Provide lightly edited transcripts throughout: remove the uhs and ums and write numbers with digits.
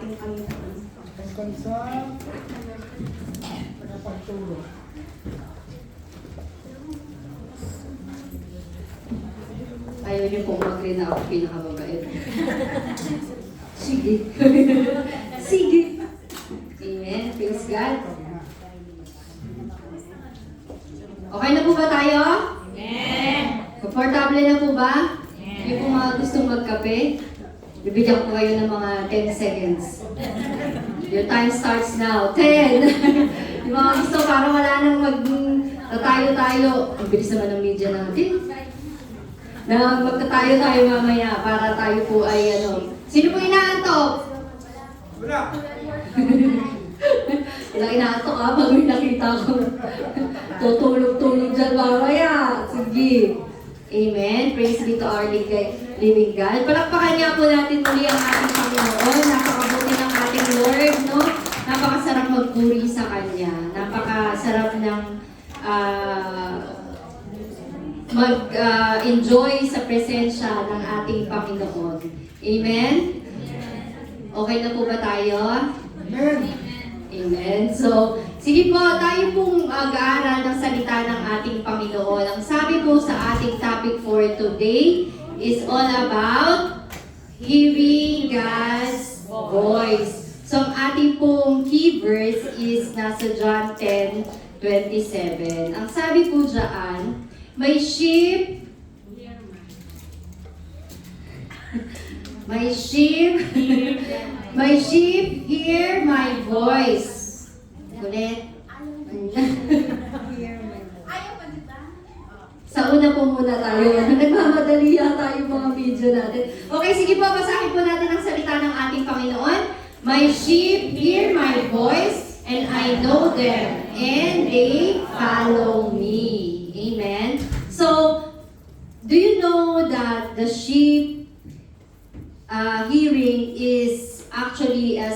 Tungkol sa pagpagtulong. Ayaw niyo pong mag-rin na ako pinakamabait. Sige. Sige. Amen. Praise God. Okay na po ba tayo? Amen. Komportable na po ba? Yung po mga gustong magkape, bibigyan ko kayo ng mga 10 seconds. Your time starts now. 10! Yung mga gusto, parang wala nang tayo-tayo. Ang bilis naman ng media natin. Na magtatayo-tayo mamaya para tayo po ay ano. Sino po inaantok? Wala! Walang inaantok pag may nakita ko. Tutulog-tulog dyan mamaya. Sige. Amen. Praise be to our living God. Palakpakan niya po natin muli ang ating Panginoon. Napakabuti ng ating Lord, no? Napakasarap magpuri sa Kanya. Napakasarap ng mag-enjoy sa presensya ng ating Panginoon. Amen? Okay na po ba tayo? Amen! Amen. So, sige po, tayo pong mag-aaral ng salita ng ating Panginoon. Ang sabi po sa ating topic for today is all about hearing God's voice. So, ang ating pong key verse is nasa John 10:27. Ang sabi po dyan, my sheep hear my voice. Ulit. Sa una po muna tayo. Nagmamadali yata yung mga video natin. Okay, sige po. Basahin po natin ang salita ng ating Panginoon. My sheep hear my voice, and I know them, and they follow me. Amen. So, do you know that the sheep hearing is actually a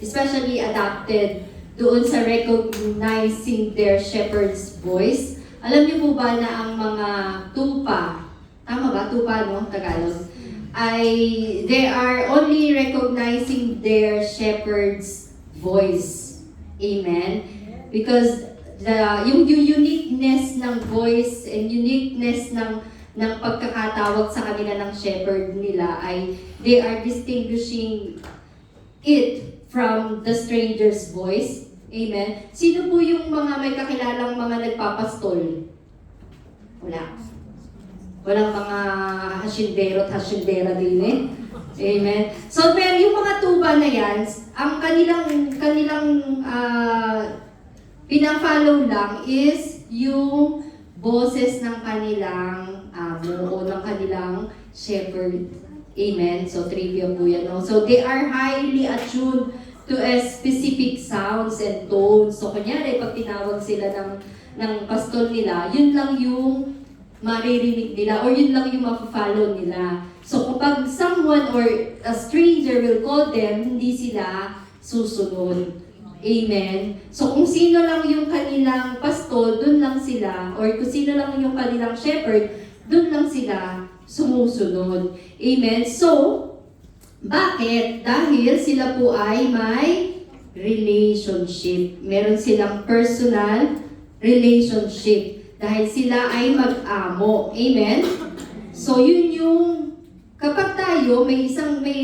especially adapted doon sa recognizing their shepherd's voice? Alam niyo po ba na ang mga tupa, tama ba? Tupa, no? Tagalog. They are only recognizing their shepherd's voice. Amen? Because yung uniqueness ng voice and uniqueness ng pagkakatawag sa kanila ng shepherd nila ay they are distinguishing it from the stranger's voice. Amen. Sino po yung mga may kakilalang mga nagpapastol? Wala. Walang mga hasyendero at hasyendera din eh. Amen. So, pero yung mga tuba na yan, ang kanilang pina-follow lang is yung boses ng kanilang amo o ng kanilang shepherd. Amen. So, trivia po yan. No? So, they are highly attuned to a specific sounds and tones. So, kunyari, pag tinawag sila ng pastol nila, yun lang yung maririnig nila or yun lang yung ma-follow nila. So, kapag someone or a stranger will call them, hindi sila susunod. Amen. So, kung sino lang yung kanilang pastol, dun lang sila. Or kung sino lang yung kanilang shepherd, dun lang sila sumusunod. Amen. So, bakit? Dahil sila po ay may relationship. Meron silang personal relationship. Dahil sila ay mag-amo. Amen? So, yun yung kapag tayo, may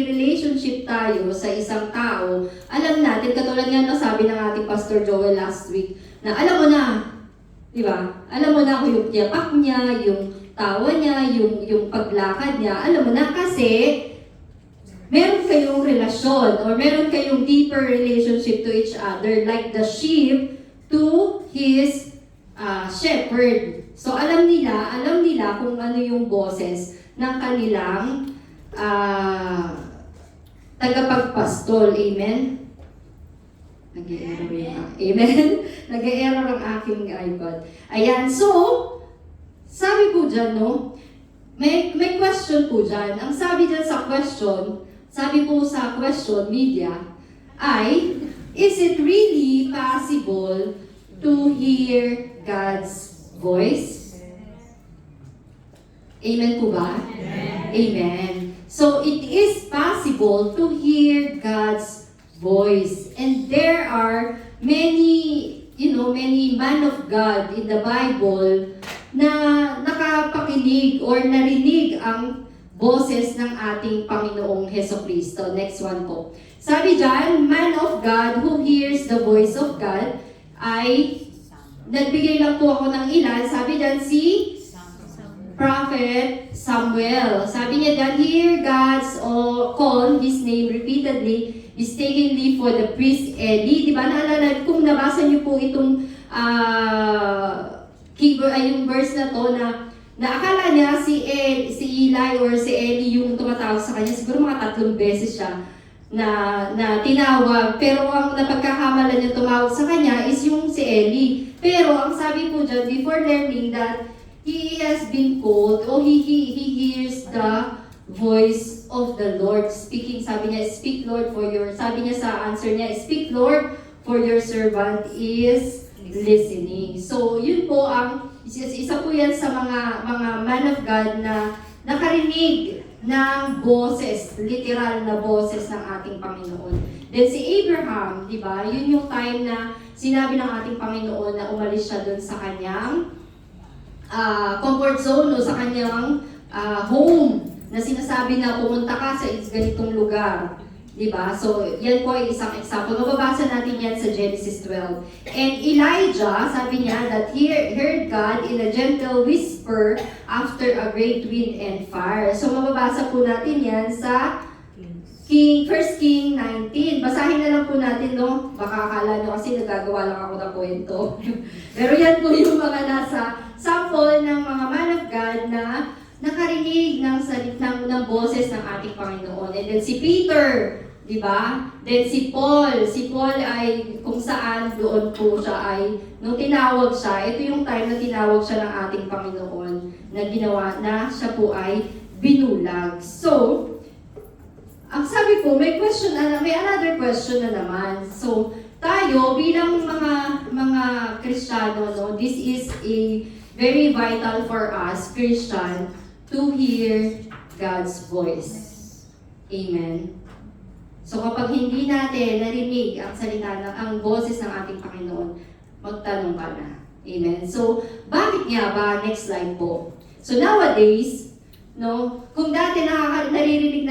relationship tayo sa isang tao, alam natin, katulad nga nasabi ng ating Pastor Joel last week, na alam mo na, di ba? Alam mo na kung yung tiyapak niya, yung tawa niya, yung paglakad niya, alam mo na kasi meron kayong relasyon or meron kayong deeper relationship to each other like the sheep to his shepherd. So alam nila kung ano yung boses ng kanilang tagapagpastol. Amen? Nag-e-error yung Amen? Nag-e-error ang aking iPad. Ayan, so, sabi po dyan, no? May question po dyan. Ang sabi dyan sa question, sabi po sa question media, ay, is it really possible to hear God's voice? Amen po ba? Amen. So it is possible to hear God's voice. And there are many, many man of God in the Bible na nakapakinig or narinig ang boses ng ating Panginoong Hesukristo. Next one po. Sabi dyan, man of God who hears the voice of God ay, nagbigay lang po ako ng ilan, sabi dyan si Prophet Samuel. Sabi niya dyan, hear God's call, His name repeatedly, mistakenly for the priest Eli. Diba, naalala, kung nabasa niyo po itong yung verse na to na akala niya si Eli or si Eli yung tumatawag sa kanya, siguro mga 3 beses siya na tinawag, pero ang napagkakamalan niya tumawag sa kanya is yung si Eli. Pero ang sabi po dyan, before learning that he has been called, or he hears the voice of the Lord speaking. Sabi niya, speak Lord sabi niya sa answer niya, speak Lord, for your servant is listening. So, yun po isa po yan sa mga man of God na nakarinig ng boses, literal na boses ng ating Panginoon. Then si Abraham, di ba, yun yung time na sinabi ng ating Panginoon na umalis siya dun sa kanyang comfort zone o sa kanyang home na sinasabi na pumunta ka sa ganitong lugar. Diba? So, yan po ay isang example. Mababasa natin yan sa Genesis 12. And Elijah, sabi niya, that he heard God in a gentle whisper after a great wind and fire. So, mababasa po natin yan sa 1 King 19. Basahin na lang po natin, no? Baka akala nyo kasi nagagawa lang ako ng kwento. Pero yan po yung mga nasa sample ng mga man of God na nakarinig ng boses ng ating Panginoon. And then si Peter, di ba? Then si Paul ay kung saan doon po siya ay, nung tinawag siya, ito yung time na tinawag siya ng ating Panginoon na ginawa na siya po ay binulag. So, ang sabi po, may another question na naman. So, tayo bilang mga Kristiyano, no, this is a very vital for us, Christian, to hear God's voice. Amen. So kapag hindi natin narinig ang salita ang boses ng ating Panginoon, magtanong ka na. Amen. So, bakit nga ba? Next slide po. So nowadays, no, kung dati naririnig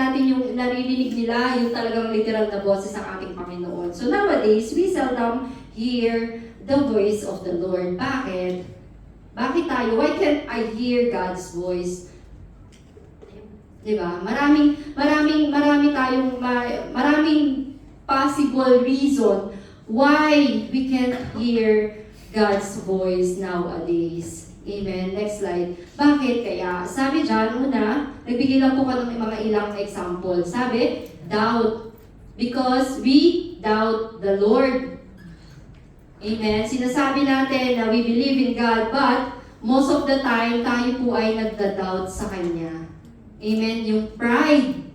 nila yung talagang literal na boses ng ating Panginoon. So nowadays, we seldom hear the voice of the Lord. Bakit? Bakit tayo? Why can't I hear God's voice? Diba? Maraming possible reason why we can't hear God's voice nowadays. Amen. Next slide. Bakit kaya? Sabi dyan, una, nagbigay lang po ka ng mga ilang example. Sabi, doubt. Because we doubt the Lord. Amen. Sinasabi natin na we believe in God, but most of the time, tayo po ay nagda-doubt sa Kanya. Amen. Yung pride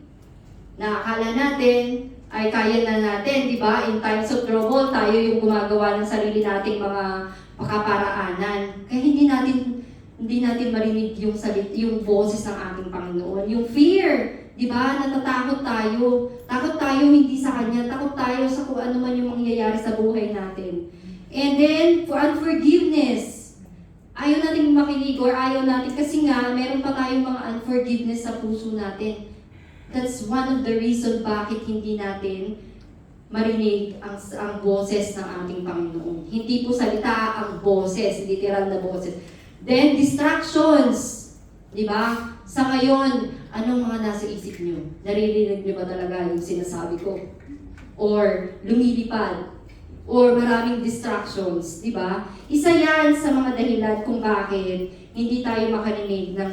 na akala natin ay kaya na natin, di ba? In times of trouble, tayo yung gumagawa ng sarili nating mga pakaparaanan. Kaya hindi natin marinig yung boses ng ating Panginoon. Yung fear, di ba? Natatakot tayo. Takot tayo hindi sa Kanya. Takot tayo sa kung ano man yung mangyayari sa buhay natin. And then, for unforgiveness. Ayaw natin makinig or ayaw natin kasi nga meron pa tayong mga unforgiveness sa puso natin. That's one of the reason bakit hindi natin marinig ang boses ng ating Panginoon. Hindi po salita ang boses, literal na boses. Then, distractions. Di ba? Sa ngayon, anong mga nasa isip nyo? Naririnig nyo ba talaga yung sinasabi ko? Or lumilipad? Or maraming distractions, di ba? Isa yan sa mga dahilan kung bakit hindi tayo makarinig ng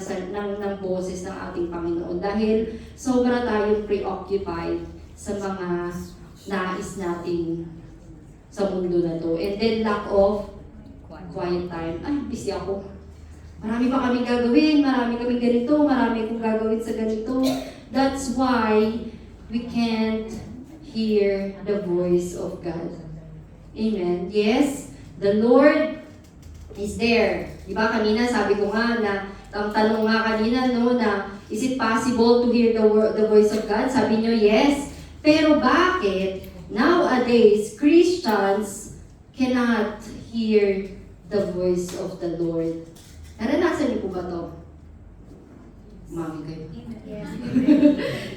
boses ng ating Panginoon. Dahil sobra tayong preoccupied sa mga nais natin sa mundo na to. And then lack of quiet time. Ay, busy ako. Marami pa kaming gagawin, marami kaming ganito, marami akong gagawin sa ganito. That's why we can't hear the voice of God. Amen. Yes, the Lord is there. Diba kanina sabi ko nga na ang tanong nga kanina, no, na is it possible to hear the voice of God? Sabi nyo, yes. Pero bakit nowadays Christians cannot hear the voice of the Lord? Naranasan niyo po ba to? Mami kayo. Yes.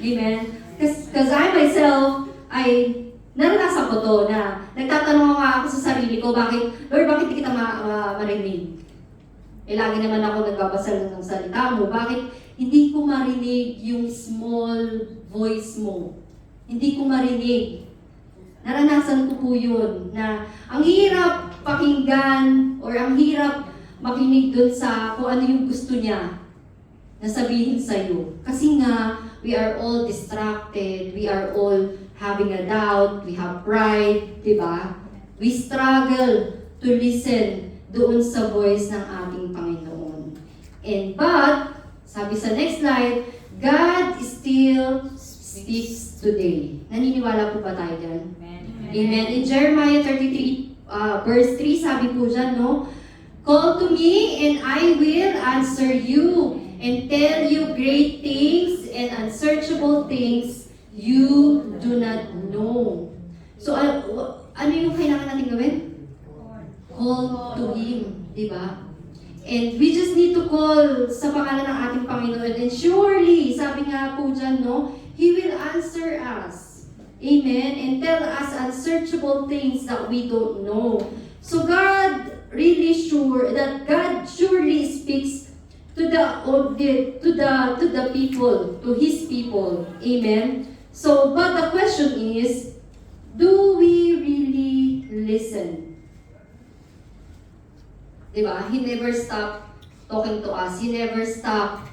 Amen. Because I myself, naranasan ko to na nagtatanong nga ako sa sarili ko, Lord, bakit di kita marinig? Lagi naman ako nagbabasa ng salita mo. Bakit hindi ko marinig yung small voice mo? Hindi ko marinig. Naranasan ko po yun na ang hirap pakinggan or ang hirap makinig dun sa kung ano yung gusto niya na sabihin sa'yo. Kasi nga, we are all distracted, we are all having a doubt, we have pride, di ba? We struggle to listen doon sa voice ng ating Panginoon. But, sabi sa next slide, God still speaks today. Naniniwala po ba tayo dyan? Amen. In Jeremiah 33, verse 3, sabi po dyan, no? Call to me and I will answer you and tell you great things and unsearchable things you do not know. So, ano yung kailangan natin gawin? Call to Him, di ba? And we just need to call sa pangalan ng ating Panginoon. And surely, sabi nga po dyan, no, He will answer us. Amen? And tell us unsearchable things that we don't know. So God really sure that God surely speaks to the people, to His people. Amen? So, but the question is, do we really listen? Diba? He never stopped talking to us. He never stopped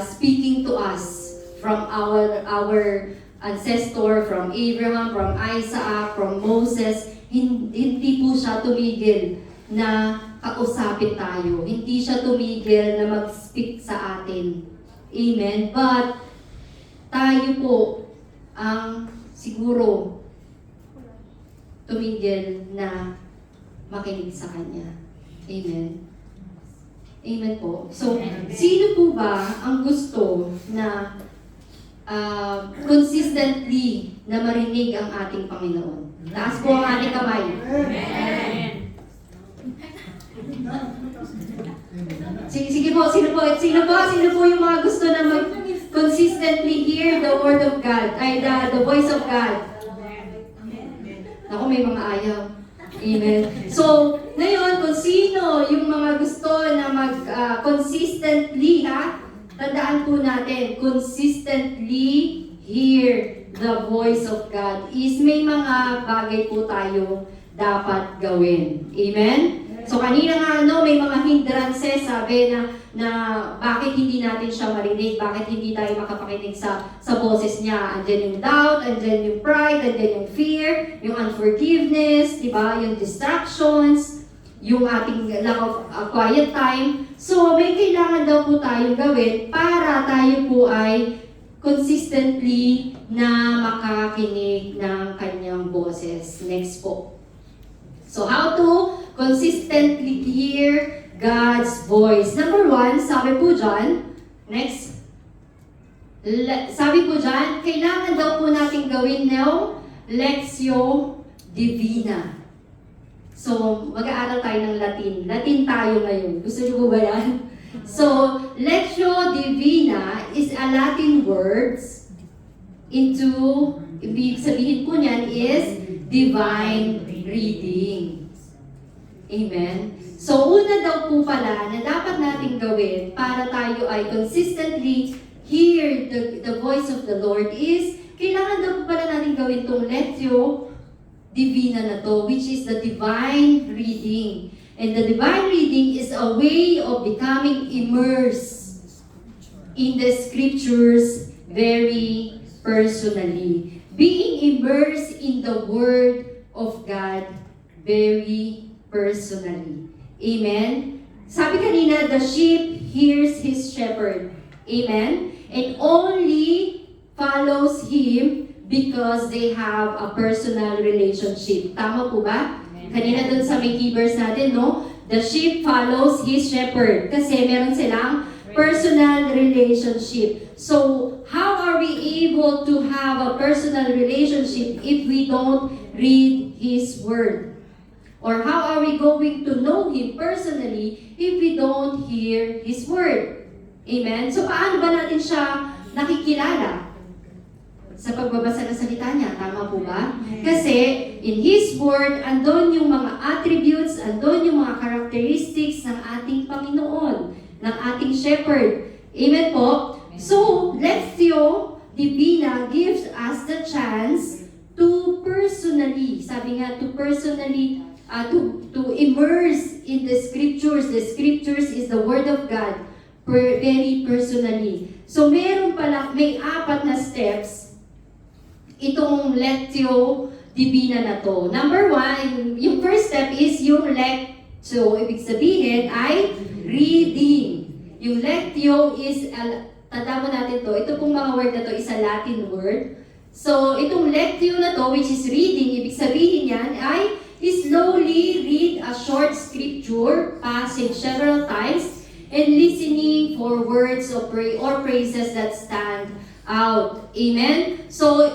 speaking to us from our ancestor, from Abraham, from Isaac, from Moses. Hindi po siya tumigil na kausapin tayo. Hindi siya tumigil na mag-speak sa atin. Amen? But tayo po ang siguro tumigil na makinig sa Kanya. Amen. Amen po. So, sino po ba ang gusto na consistently na marinig ang ating Panginoon? Taas po ang ating kamay. Amen. Sige po, sino po yung mga gusto na consistently hear the word of God, the voice of God? Ako, may mga ayaw. Amen. So, ngayon, kung sino yung mga gusto na consistently, tandaan po natin, consistently hear the voice of God is may mga bagay po tayo dapat gawin. Amen? So, kanina nga, may mga hindrances, sabi na bakit hindi natin siya marinig, bakit hindi tayo makapakinig sa boses niya. Andyan yung doubt, andyan yung pride, andyan yung fear, yung unforgiveness, di ba? Yung distractions, yung ating lack of quiet time. So, may kailangan daw po tayong gawin para tayo po ay consistently na makakinig ng kanyang boses. Next po. So, how to consistently hear God's voice. Number 1, sabi po dyan, next, sabi po dyan, kailangan daw po natin gawin now, Lectio Divina. So, mag-aaral tayo ng Latin. Latin tayo ngayon. Gusto niyo po ba yan? So, Lectio Divina is a Latin words into, ibig sabihin po niyan is divine reading. Amen? So, una daw po pala na dapat natin gawin para tayo ay consistently hear the voice of the Lord is, kailangan daw po pala natin gawin itong Lectio Divina na to, which is the divine reading. And the divine reading is a way of becoming immersed in the scriptures very personally. Being immersed in the Word of God very personally. Amen? Sabi kanina, the sheep hears his shepherd. Amen? And only follows him because they have a personal relationship. Tama po ba? Kanina dun sa may key verse natin, no? The sheep follows his shepherd. Kasi meron silang personal relationship. So, how are we able to have a personal relationship if we don't read His Word? Or how are we going to know Him personally if we don't hear His Word? Amen? So, paano ba natin siya nakikilala? Sa pagbabasa ng salita niya, tama po ba? Kasi, in His Word, andon yung mga attributes, andon yung mga characteristics ng ating Panginoon, ng ating Shepherd. Amen po? So, Lectio Divina gives us the chance to personally, sabi nga, to personally, to immerse in the Scriptures. The Scriptures is the Word of God, very personally. So, meron pala, may 4 na steps itong Lectio Divina na to. Number 1, yung first step is yung Lectio. Ibig sabihin ay reading. Yung Lectio is, tanda mo natin to, ito pong mga word na to is a Latin word. So, itong Lectio na to, which is reading, ibig sabihin yan ay slowly read a short scripture passage several times and listening for words or phrases that stand out. Amen? So,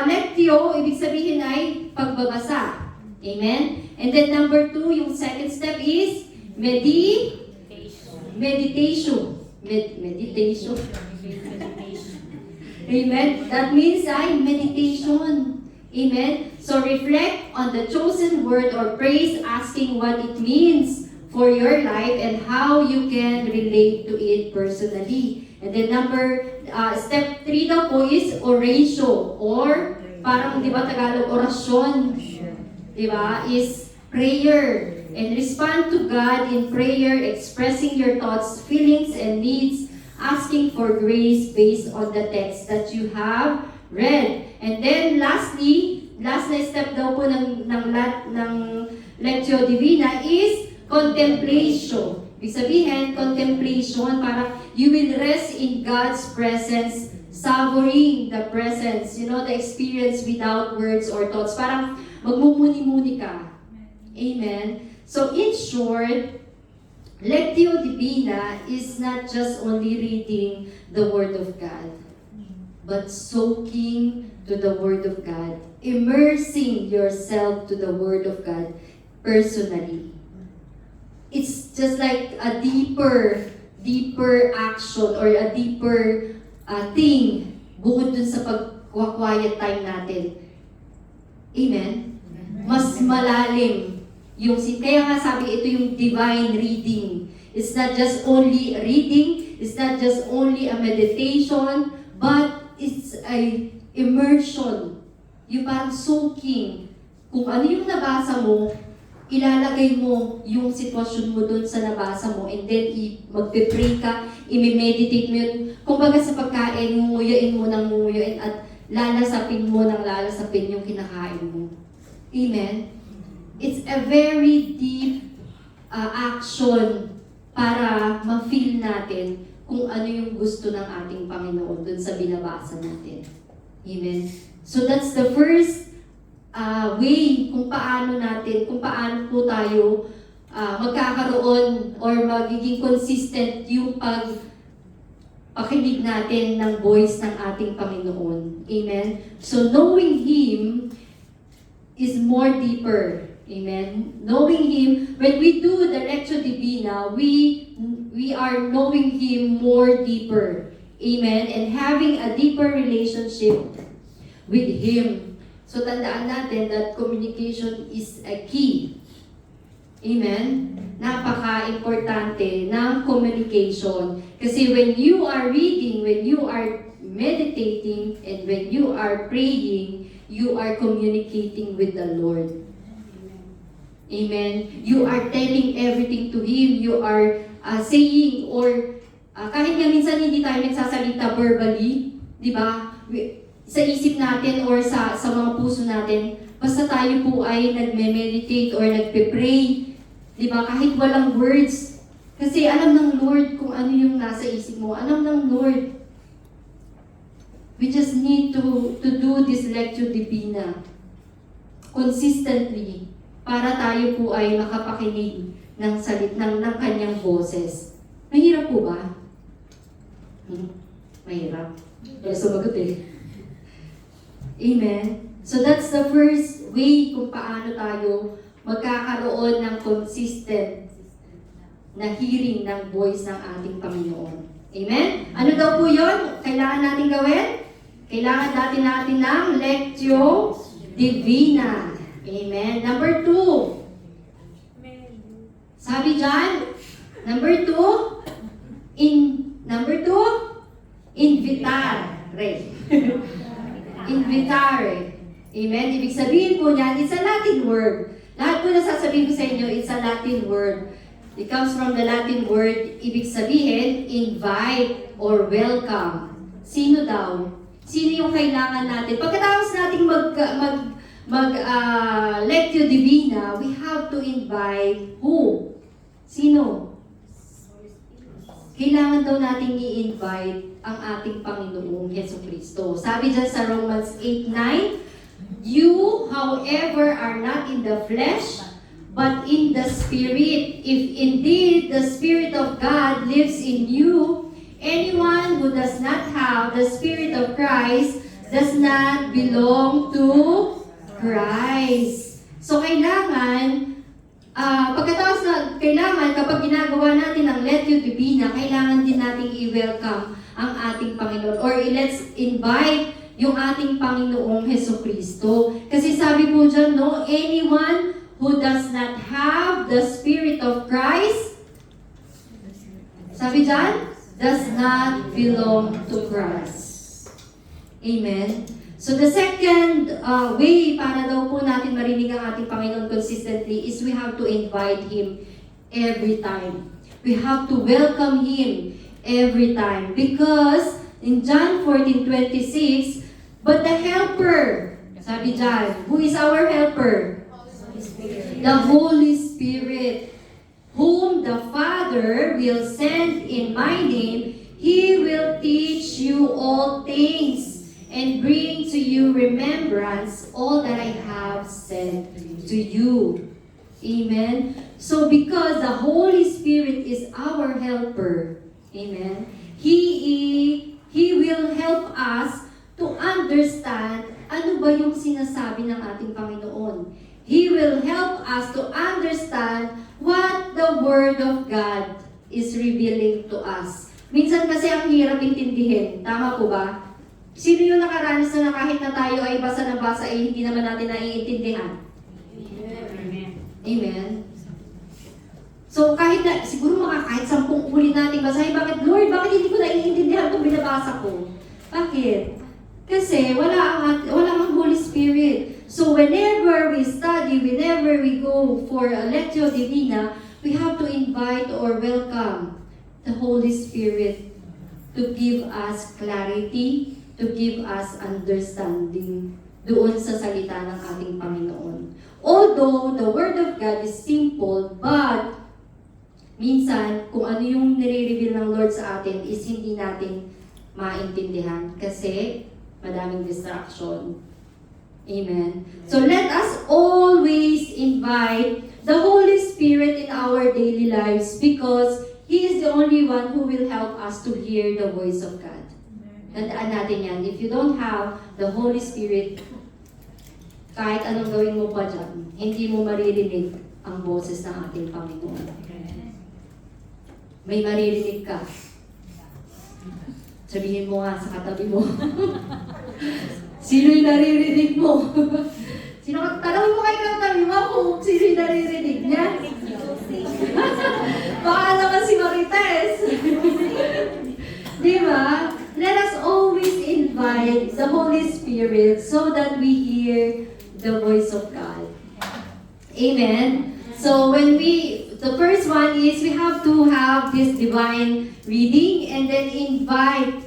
Lectio, ibig sabihin ay pagbabasa. Amen? And then number 2, yung second step is meditation. Meditation. Amen? That means ay meditation. Amen? So reflect on the chosen word or phrase, asking what it means for your life and how you can relate to it personally. And then step 3 daw po is oratio, or parang di ba Tagalog, orasyon. Di ba? Is prayer. And respond to God in prayer, expressing your thoughts, feelings, and needs, asking for grace based on the text that you have read. And then lastly, last na step daw po ng Lectio Divina is contemplation. Ibig sabihin, contemplation, para you will rest in God's presence, savoring the presence, the experience without words or thoughts. Parang magmumuni-muni ka. Amen? So in short, Lectio Divina is not just only reading the Word of God, but soaking to the Word of God, immersing yourself to the Word of God personally. It's just like a deeper action or a deeper thing bukod dun sa pag-quiet time natin. Amen? Mas malalim yung kaya nga sabi ito yung divine reading. It's not just only reading, it's not just only a meditation, but it's a immersion. Yung parang soaking. Kung ano yung nabasa mo, ilalagay mo yung sitwasyon mo dun sa nabasa mo, and then magpe-pray ka, i-meditate mo yun. Kumbaga sa pagkain, nguyuin mo ng nguyuin at lalasapin mo ng lalasapin yung kinakain mo. Amen? It's a very deep action para ma-feel natin kung ano yung gusto ng ating Panginoon dun sa binabasa natin. Amen? So that's the first way kung paano po tayo magkakaroon or magiging consistent yung pakinig natin ng voice ng ating Panginoon. Amen? So knowing Him is more deeper. Amen? Knowing Him, when we do the Lectio Divina, we are knowing Him more deeper. Amen? And having a deeper relationship with Him. So tandaan natin that communication is a key. Amen? Napaka-importante ng communication. Kasi when you are reading, when you are meditating, and when you are praying, you are communicating with the Lord. Amen? You are telling everything to Him. You are saying, or kahit nga minsan hindi tayo nagsasalita verbally, di ba? Sa isip natin or sa mga puso natin, basta tayo po ay nagme-meditate or nagpe-pray, di ba? Kahit walang words. Kasi alam ng Lord kung ano yung nasa isip mo. Alam ng Lord. We just need to do this Lectio Divina consistently para tayo po ay makapakinig ng kanyang boses. Mahirap po ba? Mahirap. Pero sumagot eh. Amen? So that's the first way kung paano tayo magkakaroon ng consistent na hearing ng voice ng ating Panginoon. Amen? Ano daw po yun? Kailangan natin gawin? Kailangan natin ng Lectio Divina. Amen? Number 2. Sabi dyan, number 2, invitare. Invitare. Amen? Ibig sabihin po niyan, it's a Latin word. Lahat po na sasabihin ko sa inyo, it's a Latin word. It comes from the Latin word, ibig sabihin, invite or welcome. Sino daw? Sino yung kailangan natin? Pagkatapos nating Lectio Divina, we have to invite who? Sino? Kailangan daw nating i-invite ang ating Panginoong Jesucristo. Sabi dyan sa Romans 8:9, you, however, are not in the flesh, but in the Spirit. If indeed the Spirit of God lives in you, anyone who does not have the Spirit of Christ does not belong to Christ. So kailangan, kailangan kapag ginagawa natin ang Lectio Divina, kailangan din nating i-welcome ang ating Panginoon. Or let's invite yung ating Panginoong Jesucristo. Kasi sabi po dyan, no, anyone who does not have the Spirit of Christ, sabi dyan, does not belong to Christ. Amen? So the second way para daw po natin marinig ang ating Panginoon consistently is we have to invite Him every time. We have to welcome Him every time. Because in John 14:26, but the Helper, sabi dyan, who is our Helper? The Holy Spirit, whom the Father will send in my name, He will teach you all things and bring to you remembrance all that I have said to you. Amen? So because the Holy Spirit is our helper, amen, He will help us to understand ano ba yung sinasabi ng ating Panginoon. He will help us to understand what the Word of God is revealing to us. Minsan kasi ang hirap intindihin. Tama po ba? Sino yung nakaranas na kahit na tayo ay basa ng basa ay hindi naman natin naiintindihan? Amen. Amen. So kahit na, siguro kahit 10 ulit natin basahin, bakit Lord, bakit hindi ko naiintindihan itong binabasa ko? Bakit? Kasi wala ang Holy Spirit. So whenever we study, whenever we go for a Lectio Divina, we have to invite or welcome the Holy Spirit to give us clarity, to give us understanding doon sa salita ng ating Panginoon. Although the Word of God is simple, but minsan, kung ano yung nire-reveal ng Lord sa atin is hindi natin maintindihan kasi madaming distraction. Amen. So let us always invite the Holy Spirit in our daily lives because He is the only one who will help us to hear the voice of God. Tandaan natin yan. If you don't have the Holy Spirit, kahit anong gawin mo pa dyan, hindi mo maririnig ang boses ng ating Panginoon. May maririnig ka. Sabihin mo nga sa katabi mo. Sino yung naririnig mo? Tanawin mo kay katabi mo kung sino yung naririnig niya. Baka naman si Marites. Di ba? Let us always invite the Holy Spirit so that we hear the voice of God. Amen? So the first one is we have to have this divine reading and then invite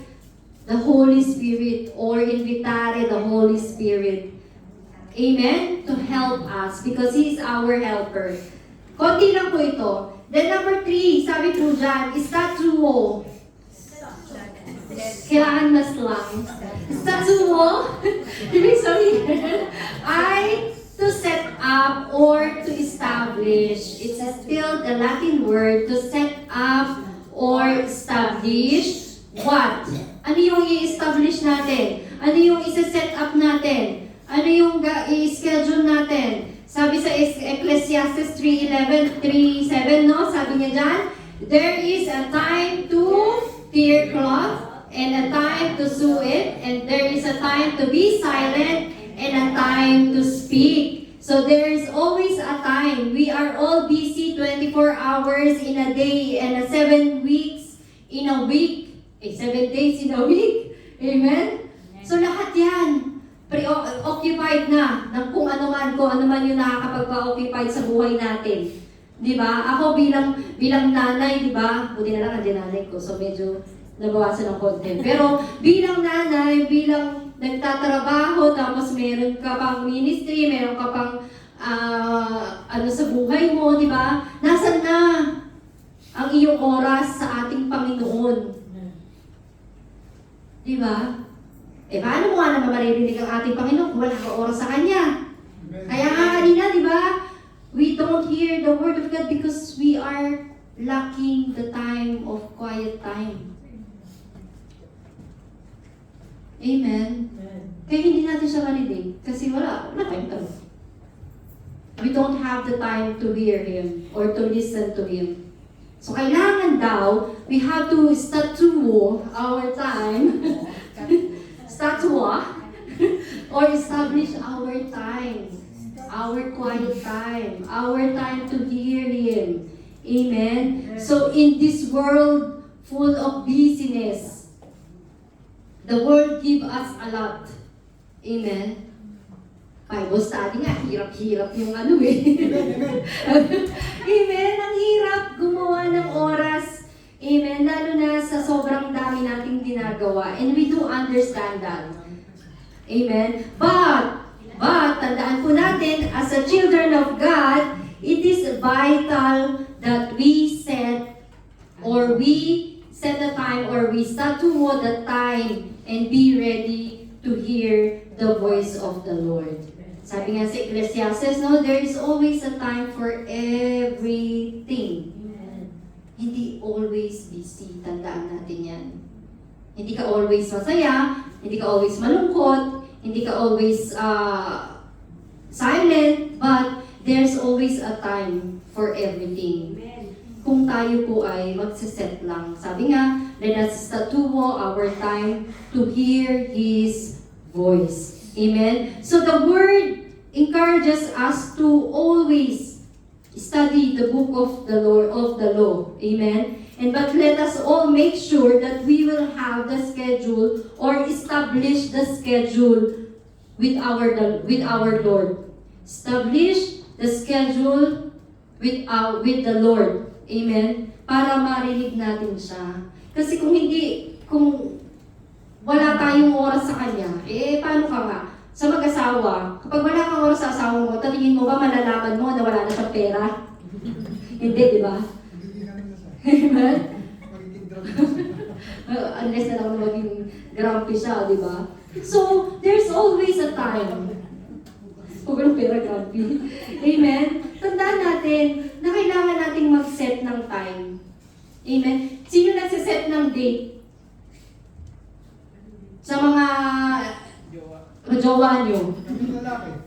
the Holy Spirit or invitare the Holy Spirit. Amen? To help us because He is our helper. Konti lang po ito. Then number 3, sabi po dyan, statuo. Kailangan mas lang. Statuo, ibig sabihin, ay to set up or to establish. It's still the Latin word to set up or establish what? Ano yung i-establish natin? Ano yung isa-set up natin? Ano yung i-schedule natin? Sabi sa Ecclesiastes 3:7, no? Sabi niya dyan, there is a time to tear cloth, and a time to sew it, and there is a time to be silent, and a time to speak. So there is always a time. We are all busy 24 hours in a day, and 7 weeks in a week. 7 days in a week. Amen? So lahat yan, preoccupied na ng kung ano man yung nakakapagpa-occupied sa buhay natin. Di ba? Ako bilang nanay, di ba? Buti na lang nandiyan nanay ko, so medyo nabawasan ng konti. Pero bilang nanay, bilang nagtatrabaho, tapos meron ka pang ministry, meron ka pang ano sa buhay mo, di ba? Nasaan na ang iyong oras sa ating Panginoon? Di ba? Paano mo nga naman maririnig ang ating Panginoon kung wala kang oras sa Kanya? Kaya nga kanina, di ba? We don't hear the Word of God because we are lacking the time of quiet time. Amen? Kaya hindi natin siya marinig kasi wala tayong tanong. We don't have the time to hear Him or to listen to Him. So kailangan daw, we have to statue our time, or establish our time, our quiet time, our time to hear Him. Amen? So in this world full of busyness, the world give us a lot. Amen? Bible study nga, hirap-hirap yung ano eh. Amen? Ang hirap gumawa ng oras. Amen? Lalo na sa sobrang dami nating ginagawa. And we do understand that. Amen? But, tandaan po natin, as a children of God, it is vital that we set a time or we statue the time and be ready to hear the voice of the Lord. Sabi nga sa Ecclesiastes, no, there is always a time for everything. Hindi always busy. Tandaan natin yan. Hindi ka always masaya, hindi ka always malungkot, hindi ka always silent, but there's always a time for everything. Kung tayo po ay magsiset lang. Sabi nga, let us statue our time to hear His voice. Amen? So the Word encourages us to always study the book of the Lord, of the law. Amen? But let us all make sure that we will have the schedule or establish the schedule with our Lord. Establish the schedule with the Lord. Amen? Para marinig natin siya. Kasi kung wala tayong oras sa Kanya, paano ka nga? Sa mag-asawa, kapag wala kang oras sa asawa mo, tatingin mo ba malalaman mo na wala na siyang pera? Hindi, di ba? Amen? Unless na lang maging grumpy siya, di ba? So, there's always a time. Kung walang pera, grumpy. Amen? Tandaan natin na kailangan nating mag-set ng time. Amen? Sino nagsiset ng date? Sa mga jowa nyo.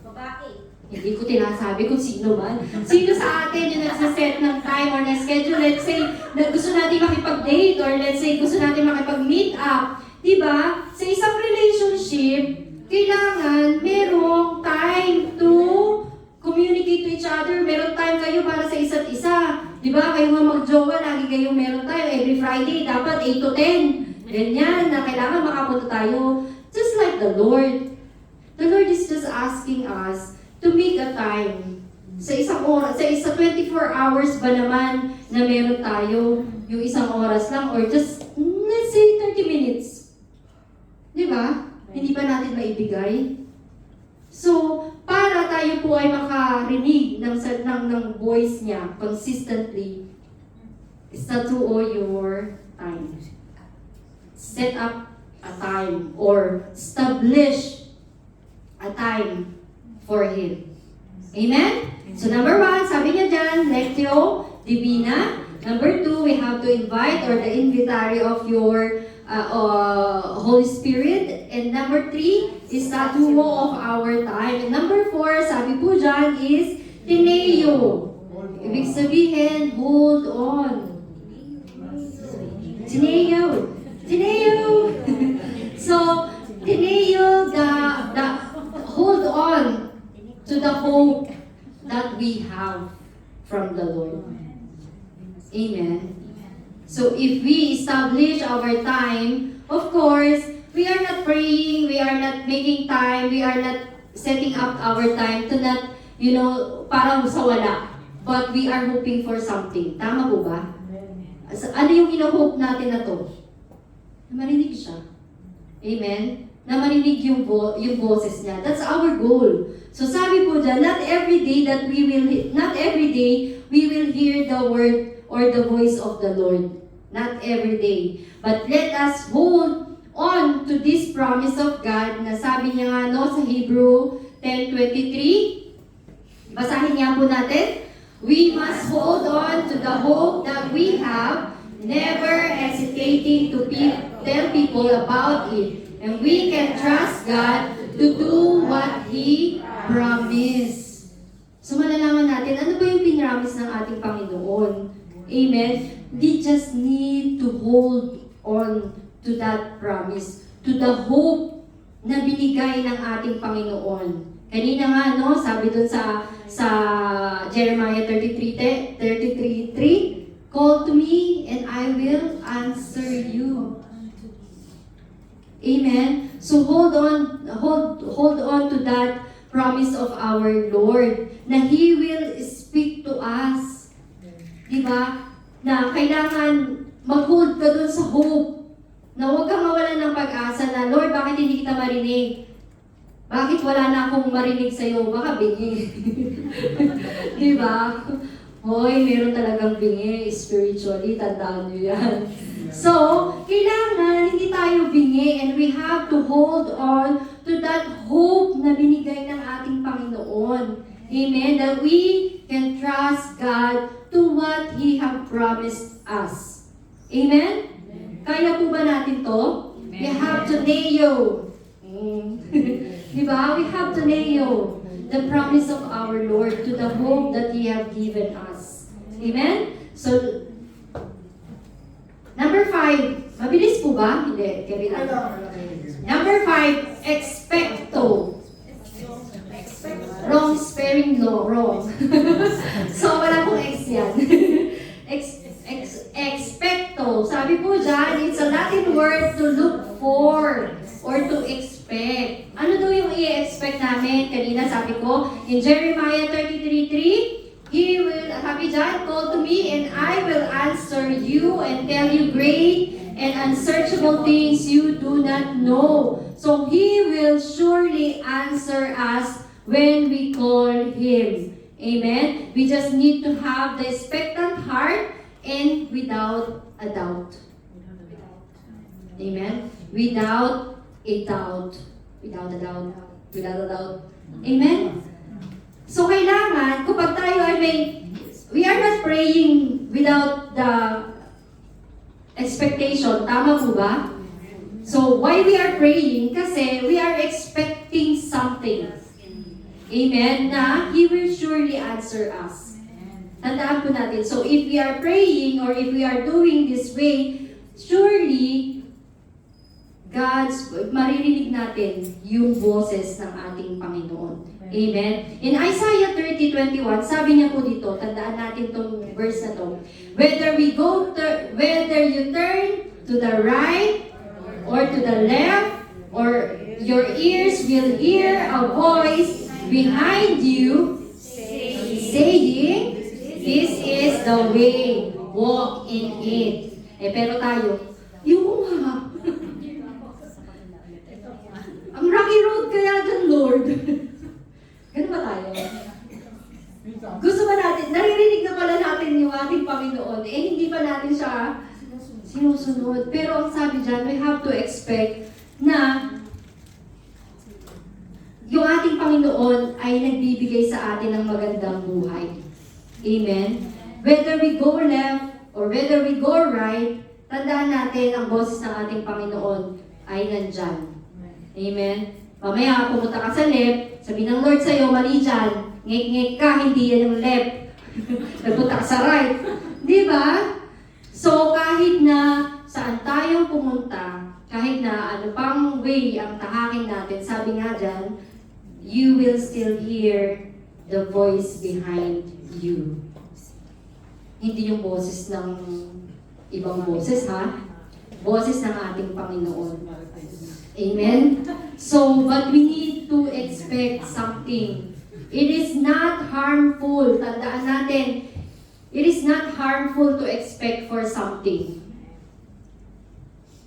Babae. Hindi ko tinasabi kung sino man. Sino sa atin yung nagsaset ng time or na-schedule? Let's say, na gusto natin makipag-date or let's say, gusto natin makipag-meet up. Diba? Sa isang relationship, kailangan merong time to communicate to each other. Meron time kayo para sa isa't isa. Diba? Kayo nga mag-jowa, lagi kayong meron tayo. Every Friday, dapat 8 to 10. Ganyan, na kailangan makapunta tayo. Just like the Lord. The Lord is just asking us to make a time. Sa isang oras, sa 24 hours ba naman na meron tayo yung isang oras lang or just, let's say, 30 minutes. Di ba? Hindi pa natin maibigay. So, para tayo po ay makarinig ng voice niya consistently, statue your time. Set up a time or establish a time for Him. Amen? So number 1, sabi niya dyan, Lectio Divina. Number 2, we have to invite or the invitary of your Holy Spirit. And number 3 is statuo of our time. And number 4, sabi po dyan, is tineo. Ibig sabihin, hold on. Tineo. Tineo. So, tineo, the hold on to the hope that we have from the Lord. Amen. So if we establish our time, of course, we are not praying, we are not making time, we are not setting up our time to not, parang sa wala. But we are hoping for something. Tama po ba? Ano yung ino-hope natin na to? Na marinig siya. Amen? Na marinig yung boses niya. That's our goal. So sabi po dyan, not every day we will hear the word or the voice of the Lord. Not every day. But let us hold on to this promise of God na sabi niya nga sa Hebrew 10:23. Basahin niya po natin. We must hold on to the hope that we have, never hesitating to tell people about it. And we can trust God to do what He promised. So malalaman natin, ano ba yung pinramis ng ating Panginoon? Amen? We just need to hold on to that promise, to the hope na binigay ng ating Panginoon. Kanina nga, sabi dun sa Jeremiah 33:3, call to me and I will answer you. Amen? So hold on to that promise of our Lord na He will speak to us. Diba? Na kailangan mag-hold ka dun sa hope. Na huwag kang mawalan ng pag-asa na, Lord, bakit hindi kita marinig? Bakit wala na akong marinig sa'yo? Baka bingi. Diba? Hoy, meron talagang bingi spiritually. Tandaan nyo yan. So, kailangan hindi tayo bingi and we have to hold on to that hope na binigay ng ating Panginoon. Amen? That we can trust God to what He have promised us. Amen? Kaya po ba natin to? Amen. We have to nail. Diba? We have to nail the promise of our Lord to the hope that He have given us. Amen? So, number 5. Mabilis po ba? Hindi. Carry lang. Number 5. Expecto. Wrong spelling law. Wrong. So, wala pong X yan. Expecto. Sabi po dyan, it's a Latin word to look for or to expect. Ano daw yung i-expect namin? Kanina sabi ko, in Jeremiah 33:3, He will, sabi dyan, call to me and I will answer you and tell you great and unsearchable things you do not know. So He will surely answer us when we call Him. Amen? We just need to have the expectant heart and without a doubt. Amen? Without a doubt. Without a doubt. Without a doubt. Amen? So kailangan, kapag tayo ay we are not praying without the expectation. Tama po ba? So why we are praying? Kasi we are expecting something. Amen? Na He will surely answer us. Tandaan po natin. So if we are praying or if we are doing this way, surely maririnig natin yung boses ng ating Panginoon. Amen? In Isaiah 30:21, sabi niya po dito, tandaan natin tong verse na to. Whether you turn to the right or to the left, or your ears will hear a voice behind you saying, this is the way, walk in it. Pero tayo, yung ang rocky road kaya dyan, Lord. Ganun ba tayo? Gusto ba natin, naririnig na pala natin yung ating Panginoon, hindi pa natin siya sinusunod. Pero ang sabi dyan, we have to expect na yung ating Panginoon ay nagbibigay sa atin ng magandang buhay. Amen? whether we go left or whether we go right, tandaan natin ang boses ng ating Panginoon ay nandyan. Amen? Mamaya, pumunta ka sa left, sabi ng Lord sa'yo, mali dyan, ngek-ngek ka, hindi yan yung left. Nagpunta ka sa right. Di ba? So, kahit na saan tayong pumunta, kahit na ano pang way ang tahakin natin, sabi nga dyan, you will still hear the voice behind you. Hindi yung boses ng ibang boses, ha? Boses ng ating Panginoon. Amen? So, but we need to expect something. It is not harmful. Tandaan natin, it is not harmful to expect for something.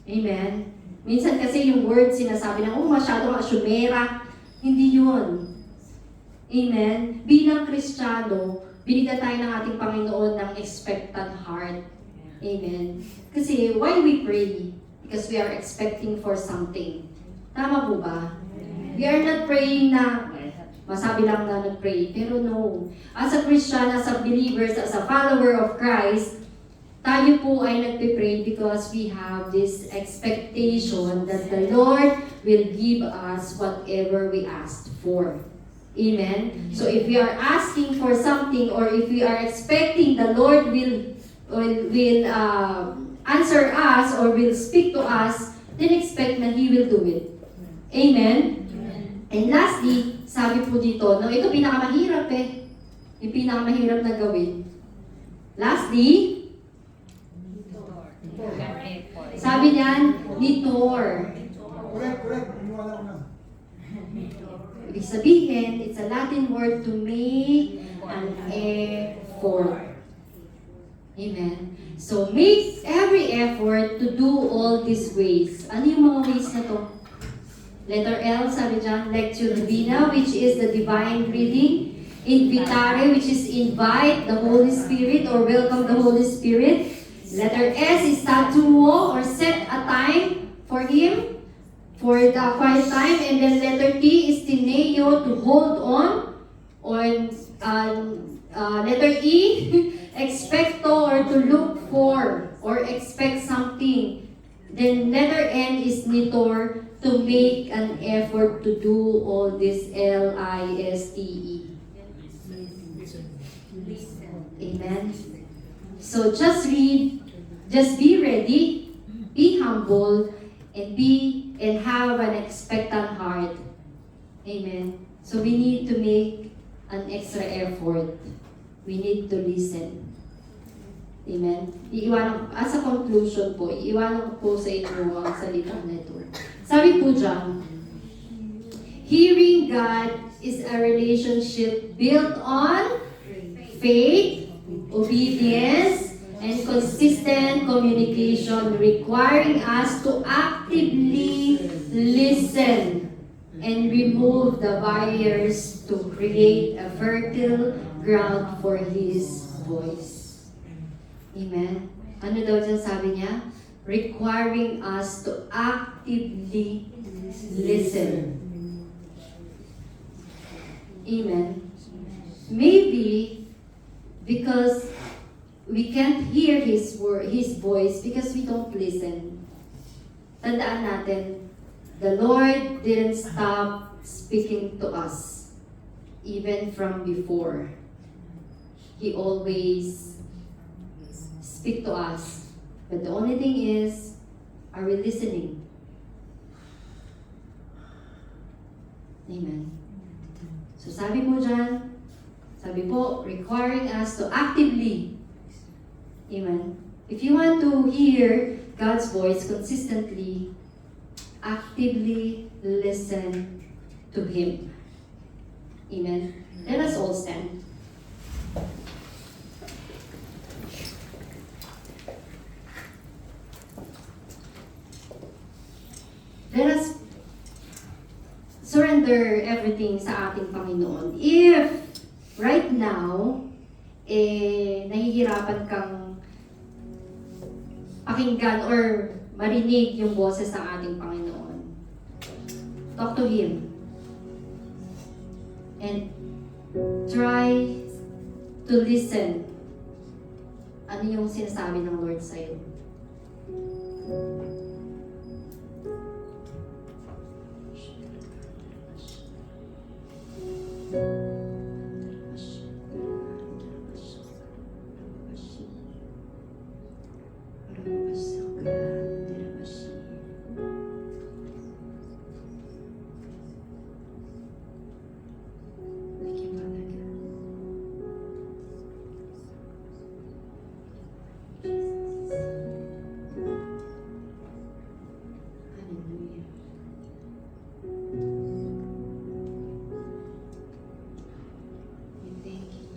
Amen? Minsan kasi yung word sinasabi ng, masyadong asyumera. Hindi yun. Amen? Bilang Kristiyano, binigyan tayo ng ating Panginoon ng expectant heart. Amen? Kasi why we pray? Because we are expecting for something. Tama po ba? We are not praying na masabi lang na nag-pray. Pero no. As a Christian, as a believers, as a follower of Christ, tayo po ay nagpe-pray because we have this expectation that the Lord will give us whatever we asked for. Amen? So if we are asking for something or if we are expecting the Lord will answer us or will speak to us, then expect na He will do it. Amen? And lastly, sabi po dito, no, ito pinakamahirap eh. Yung pinakamahirap na gawin. Lastly, sabi niyan, nitor. Correct. Iniwala ko na. Ibig sabihin, it's a Latin word to make an effort. Amen. So, make every effort to do all these ways. Ano yung mga ways na to? Letter L, sabi dyan, Lectio Divina, which is the divine reading. Invitare, which is invite the Holy Spirit or welcome the Holy Spirit. Letter S is statuo or set a time for Him, for the quiet time. And then letter T is tineo, to hold on. Or letter E, expecto or to look for or expect something. Then letter N is nitor, to make an effort to do all this L-I-S-T-E. Amen. So just read, just be ready, be humble, and have an expectant heart. Amen. So we need to make an extra effort. We need to listen. Amen. As a conclusion po, iiwanan ko po sa inyo ang salita na ito. Sabi po dyan, hearing God is a relationship built on faith, obedience, and consistent communication, requiring us to actively listen and remove the barriers to create a fertile ground for His voice. Amen. Ano daw dyan sabi niya? Requiring us to actively listen. Amen. Maybe because we can't hear His voice because we don't listen. Tandaan natin, the Lord didn't stop speaking to us even from before. He always speak to us. But the only thing is, are we listening? Amen. So sabi po dyan, sabi po, requiring us to actively. Amen. If you want to hear God's voice consistently, actively listen to Him. Amen. Let us all stand. Let us surrender everything sa ating Panginoon. If right now, nahihirapan kang pakinggan or marinig yung boses ng ating Panginoon, talk to Him. And try to listen Ano yung sinasabi ng Lord sa'yo? Thank you, Father God. Hallelujah. We thank you,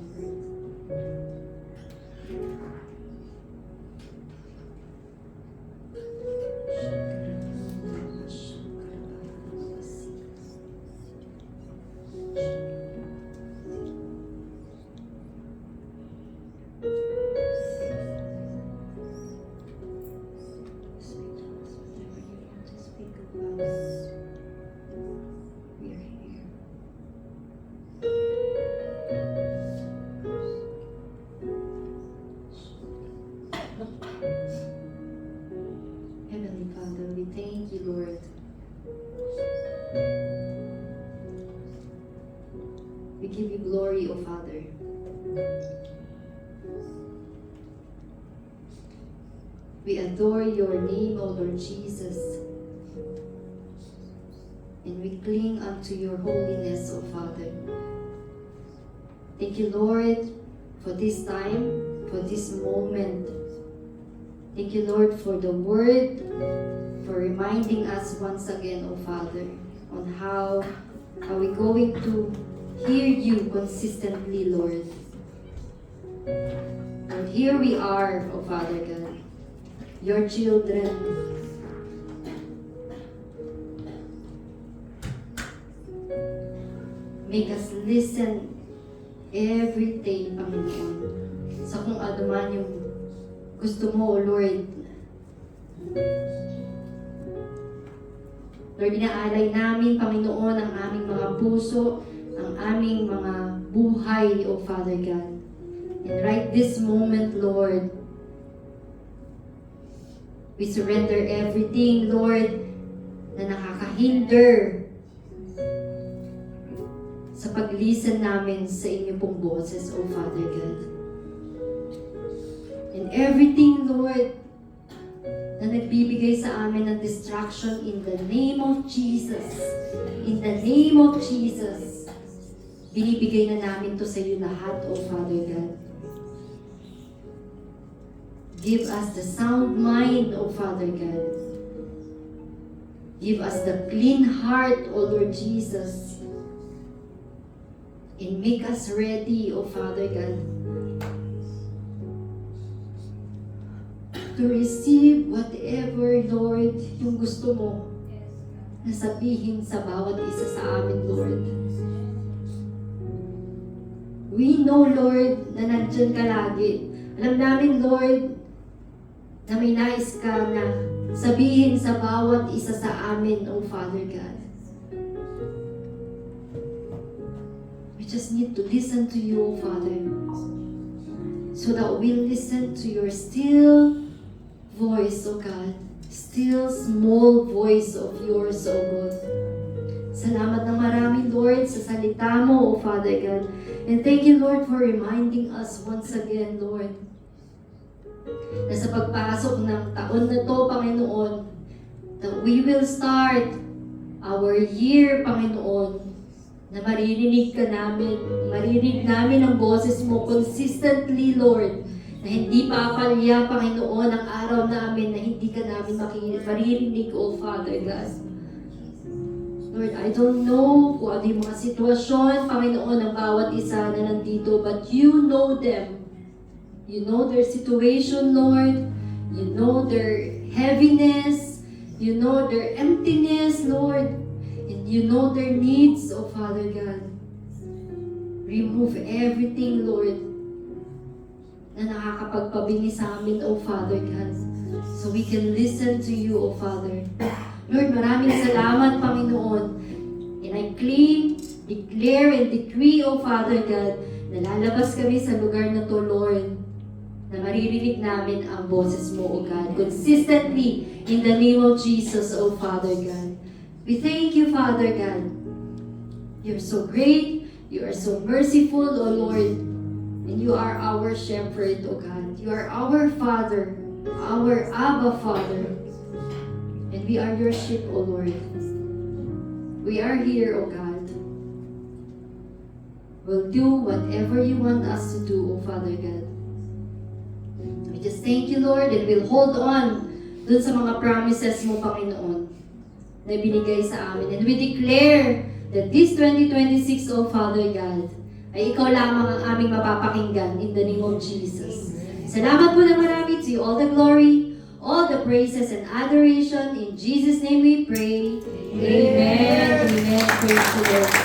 we are here. Heavenly Father, we thank you, Lord. We give you glory, O Father. We adore your name, O Lord Jesus. And we cling unto your holiness, O Father. Thank you, Lord, for this time, for this moment. Thank you, Lord, for the word, for reminding us once again, O Father, on how are we going to hear you consistently, Lord. And here we are, O Father God, your children. Make us listen every day, Panginoon, sa kung ano man yung gusto mo, O Lord. Lord, inaalay namin, Panginoon, ang aming mga puso, ang aming mga buhay, O Father God. And right this moment, Lord, we surrender everything, Lord, na nakakahinder sa pag-listen namin sa inyo pong boses, O Father God. And everything, Lord, na nagbibigay sa amin ng distraction, in the name of Jesus, in the name of Jesus, binibigay na namin to sa iyo lahat, O Father God. Give us the sound mind, O Father God. Give us the clean heart, O Lord Jesus. And make us ready, O Father God, to receive whatever, Lord, yung gusto mo na sabihin sa bawat isa sa amin, Lord. We know, Lord, na nandyan ka lagi. Alam namin, Lord, na may nais ka na sabihin sa bawat isa sa amin, O Father God. We just need to listen to you, O Father, so that we listen to your still voice, O God. Still small voice of yours, O God. Salamat ng marami, Lord, sa salita mo, O Father God. And thank you, Lord, for reminding us once again, Lord, na sa pagpasok ng taon na to, Panginoon, that we will start our year, Panginoon, na maririnig ka namin, maririnig namin ang boses mo consistently, Lord, na hindi papalya, Panginoon, ang araw namin na hindi ka namin maririnig, O Father God. Lord, I don't know kung ano yung mga sitwasyon, Panginoon, ng bawat isa na nandito, but you know them. You know their situation, Lord. You know their heaviness. You know their emptiness, Lord. And you know their needs, O Father God. Remove everything, Lord, na nakakapagpabingi sa amin, O Father God, so we can listen to you, O Father. Lord, maraming salamat, Panginoon. And I claim, declare, and decree, O Father God, na lalabas kami sa lugar na to, Lord, na maririnig namin ang boses mo, O God, consistently in the name of Jesus, O Father God. We thank you, Father God. You're so great, you are so merciful, O Lord, and you are our shepherd, O God. You are our Father, our Abba Father, and we are your sheep, O Lord. We are here, O God. We'll do whatever you want us to do, O Father God. We just thank you, Lord, and we'll hold on dun sa mga promises mo, Panginoon, na binigay sa amin. And we declare that this 2026, O Father God, ay ikaw lamang ang aming mapapakinggan in the name of Jesus. Salamat po na marami. To you all the glory, all the praises and adoration. In Jesus' name we pray. Amen. Amen. Praise the Lord.